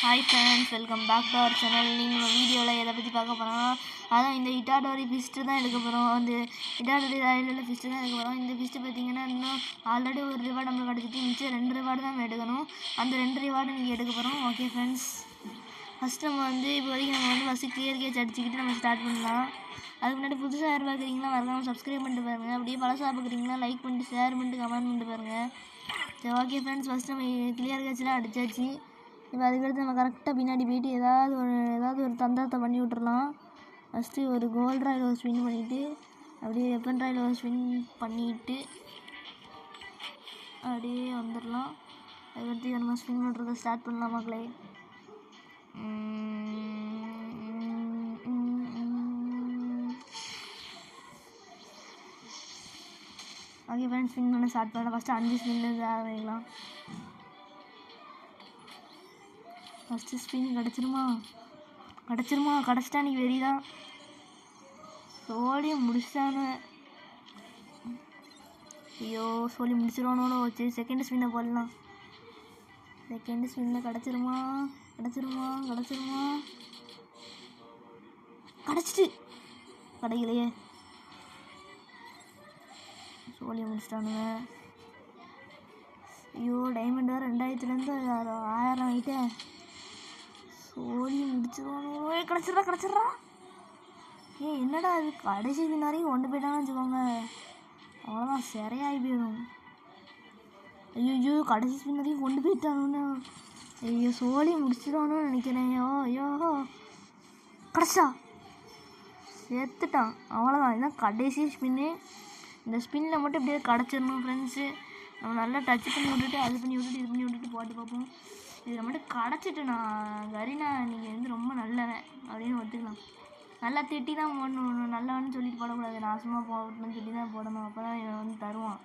Hi friends, welcome back to our channel. நீங்கள் வீடியோவில் எதை பற்றி பார்க்க போகிறோம், அதான் இந்த இட்டாடோரி ஃபிஸ்ட்டு தான் எடுக்க போகிறோம். அந்த இட்டாடோரி ராயலில் ஃபிஸ்ட்டு தான் எடுக்க போகிறோம். இந்த ஃபிஸ்ட்டு பார்த்திங்கன்னா இன்னும் ஆல்ரெடி ஒரு ரிவார்டு நம்மளுக்கு கிடச்சிட்டு மிச்சம் 2 ரிவார்டு தான் நம்ம எடுக்கணும். அந்த 2 ரிவார்டு நீங்கள் எடுக்க போகிறோம். ஓகே ஃப்ரெண்ட்ஸ், ஃபஸ்ட்டு நம்ம இப்போ வரைக்கும் நம்ம ஃபஸ்ட்டு கிளியர் கேட்ச் அடிச்சுக்கிட்டு நம்ம ஸ்டார்ட் பண்ணலாம். அதுக்கு முன்னாடி புதுசாக யார் பார்க்குறீங்களா மறக்காமல் சப்ஸ்கிரைப் பண்ணிட்டு பாருங்கள். அப்படியே பழசாக பார்க்குறீங்களா லைக் பண்ணிட்டு ஷேர் பண்ணிட்டு கமெண்ட் பண்ணிட்டு பாருங்கள். சரி, ஓகே ஃப்ரெண்ட்ஸ், ஃபஸ்ட்டு நம்ம கிளியர் கேட்ச்லாம் அடித்தாச்சு. இப்போ அதுக்கடுத்து நம்ம கரெக்டாக பின்னாடி போயிட்டு ஏதாவது ஒரு தந்திரத்தை பண்ணி விட்டுறலாம். ஃபஸ்ட்டு ஒரு கோல்ட் ராயில் ஒரு ஸ்பின் பண்ணிவிட்டு அப்படியே வெப்பன் ராயில் ஒரு ஸ்பின் பண்ணிவிட்டு அப்படியே வந்துடலாம். அதுக்கடுத்து நம்ம ஸ்பின் பண்ணுறதை ஸ்டார்ட் பண்ணலாம் மக்களே. ஓகே ஃப்ரெண்ட்ஸ், ஸ்பின் பண்ண ஸ்டார்ட் பண்ணலாம். ஃபஸ்ட்டு 5 ஸ்பின்னு ஆரம்பிக்கலாம். ஃபஸ்ட்டு ஸ்பின் கிடச்சிட்டா நீ வெறிதான். சோழியை முடிச்சிட்டானு. ஐயோ, சொல்லி முடிச்சிருவானோட வச்சு செகண்ட் ஸ்பின்னை போடலாம். செகண்ட் ஸ்பின்னில் கிடச்சிருமா கிடச்சிட்டு கிடைக்கலையே. சோழியை முடிச்சிட்டானுங்க. ஐயோ, டைமண்ட் வேறு 2000லேருந்து 1000 ஆகிட்டேன். சோழி முடிச்சிருவானோ. கிடச்சிட்றா. என்னடா அது, கடைசி பின்னாரையும் கொண்டு போயிட்டான்னு வச்சுக்கோங்க, அவ்வளோதான், சிறையாகி போயிடும். ஐயோ, கடைசி பின்னாரையும் கொண்டு போயிட்டானு. ஐயோ, சோழி முடிச்சிடுவானு நினைக்கிறேன். ஐயோ கிடச்சா சேர்த்துட்டான். அவ்வளோதான், இதுதான் கடைசி ஸ்பின்னு. இந்த ஸ்பின்னில் மட்டும் இப்படியே கிடச்சிடணும் ஃப்ரெண்ட்ஸு. நம்ம நல்லா டச் பண்ணி விட்டுட்டு இது பண்ணி விட்டுட்டு போட்டு பார்ப்போம். இதில் மட்டும் கிடச்சிட்டு நான் கரீனா நீங்கள் ரொம்ப நல்லவன் அப்படின்னு ஒத்துக்கலாம். நல்லா திட்டி தான் போடணும், நல்லவன்னு சொல்லிட்டு போடக்கூடாது. நாசமாக போடணும்னு சொல்லி தான் போடணும். அப்போ தான் இவன் தருவான்.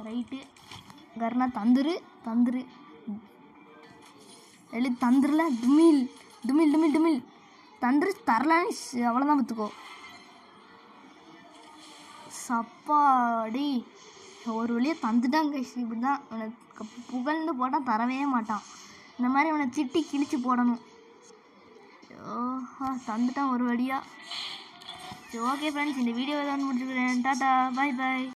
ரைட்டு, கர்னா தந்துரு தந்துருல டுமில் தந்துரு தரலான்னு அவ்வளோதான் பார்த்துக்கோ. சப்பாடி ஒரு வழியாக தந்துட்டாங்க. இப்படி தான் அவனை புகழ்ந்து போட்டால் தரவே மாட்டான். இந்த மாதிரி அவனை திட்டி கிழிச்சு போடணும். தந்துட்டான் ஒரு வழியாக. சரி, ஓகே ஃப்ரெண்ட்ஸ், இந்த வீடியோ தான் முடிச்சுக்கிறேன். டாட்டா, பாய்.